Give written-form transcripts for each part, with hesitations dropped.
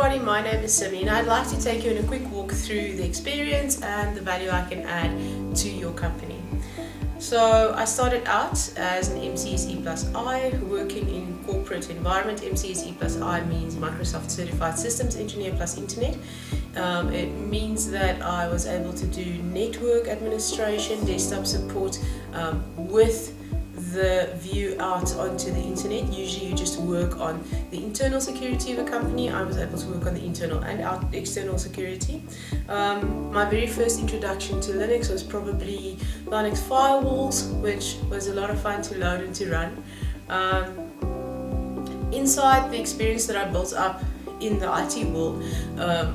everybody, my name is Symi and I'd like to take you on a quick walk through the experience and the value I can add to your company. So I started out as an MCSE plus I working in corporate environment. MCSE plus I means Microsoft Certified Systems Engineer plus Internet. It means that I was able to do network administration, desktop support with the view out onto the internet. Usually you just work on the internal security of a company. I was able to work on the internal and external security. My very first introduction to Linux was probably Linux firewalls, which was a lot of fun to load and to run. Inside the experience that I built up in the IT world,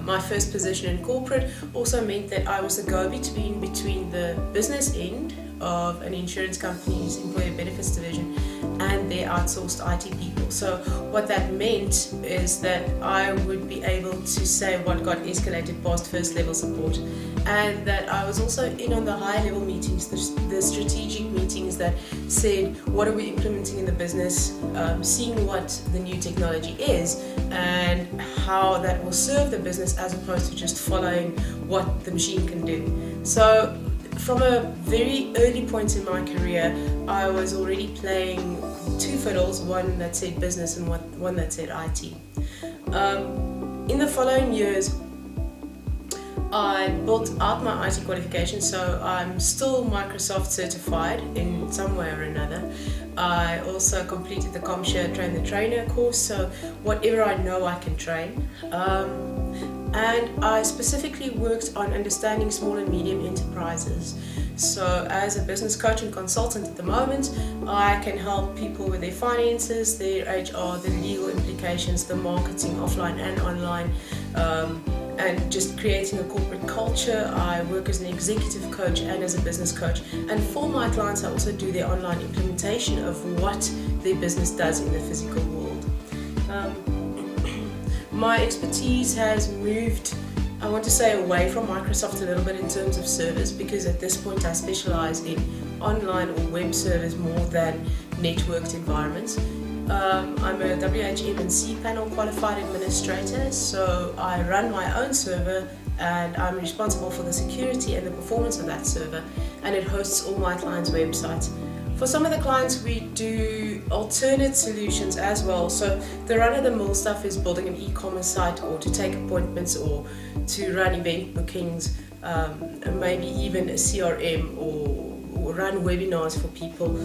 my first position in corporate also meant that I was the go-between between the business end of an insurance company's employee benefits division and their outsourced IT people. So what that meant is that I would be able to say what got escalated past first level support, and that I was also in on the high level meetings, the strategic meetings that said what are we implementing in the business, seeing what the new technology is and how that will serve the business as opposed to just following what the machine can do. So from a very early point in my career, I was already playing two fiddles, one that said business and one that said IT. In the following years, I built out my IT qualifications, so I'm still Microsoft certified in some way or another. I also completed the CompShare Train the Trainer course, so whatever I know I can train. And I specifically worked on understanding small and medium enterprises. So as a business coach and consultant at the moment, I can help people with their finances, their HR, the legal implications, the marketing offline and online, and just creating a corporate culture. I work as an executive coach and as a business coach. And for my clients, I also do their online implementation of what their business does in the physical world. My expertise has moved, I want to say, away from Microsoft a little bit in terms of service, because at this point I specialize in online or web servers more than networked environments. I'm a WHM and cPanel qualified administrator, so I run my own server and I'm responsible for the security and the performance of that server, and it hosts all my clients' websites. For some of the clients we do alternate solutions as well, so the run-of-the-mill stuff is building an e-commerce site or to take appointments or to run event bookings, maybe even a CRM or run webinars for people,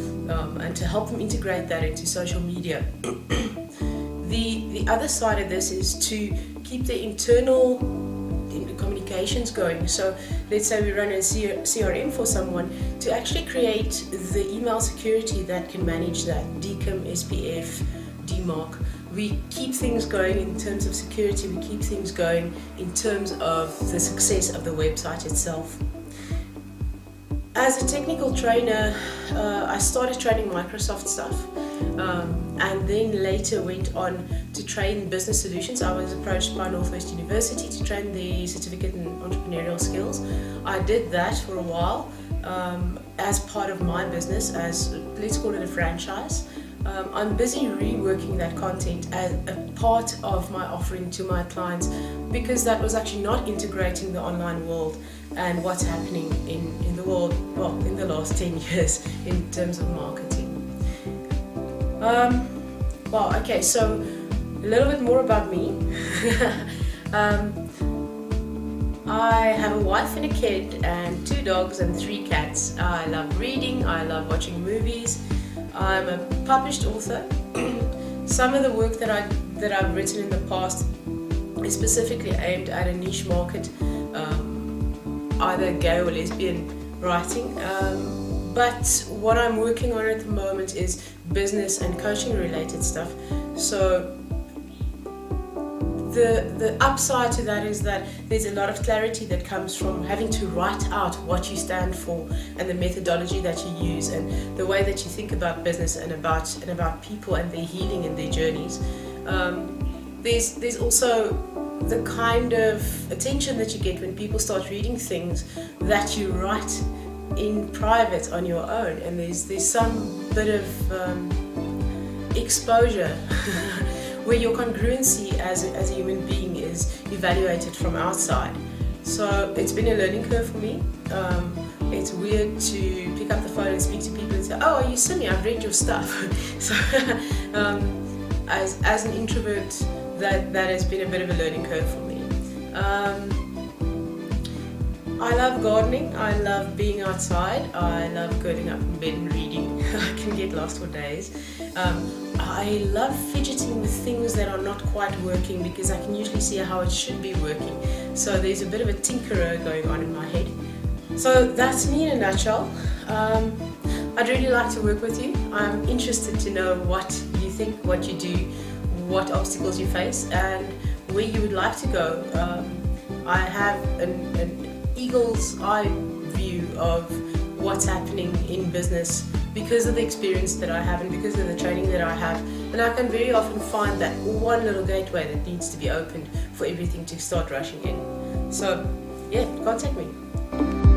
and to help them integrate that into social media. The other side of this is to keep the internal communications going. So let's say we run a CRM for someone, to actually create the email security that can manage that, DKIM, SPF, DMARC. We keep things going in terms of security, we keep things going in terms of the success of the website itself. As a technical trainer, I started training Microsoft stuff, and then later went on to train business solutions. I was approached by Northwest University to train the certificate in entrepreneurial skills. I did that for a while as part of my business, as let's call it a franchise. I'm busy reworking that content as a part of my offering to my clients, because that was actually not integrating the online world and what's happening in the world, well, in the last 10 years in terms of marketing. Well, okay, so a little bit more about me. I have a wife and a kid and 2 dogs and 3 cats. I love reading, I love watching movies. I'm a published author. Some of the work that I've written in the past is specifically aimed at a niche market, either gay or lesbian writing. But what I'm working on at the moment is business and coaching related stuff. So the upside to that is that there's a lot of clarity that comes from having to write out what you stand for and the methodology that you use and the way that you think about business and about people and their healing and their journeys. There's also the kind of attention that you get when people start reading things that you write in private on your own, and there's some bit of exposure where your congruency as a human being is evaluated from outside. So it's been a learning curve for me. It's weird to pick up the phone and speak to people and say, oh, are you Symi? I've read your stuff. So as an introvert, that has been a bit of a learning curve for me. I love gardening, I love being outside, I love curling up in bed and reading. I can get lost for days. I love fidgeting with things that are not quite working because I can usually see how it should be working. So there's a bit of a tinkerer going on in my head. So that's me in a nutshell. I'd really like to work with you. I'm interested to know what you think, what you do, what obstacles you face, and where you would like to go. I have an eagle's eye view of what's happening in business because of the experience that I have and because of the training that I have, and I can very often find that one little gateway that needs to be opened for everything to start rushing in. So yeah, contact me.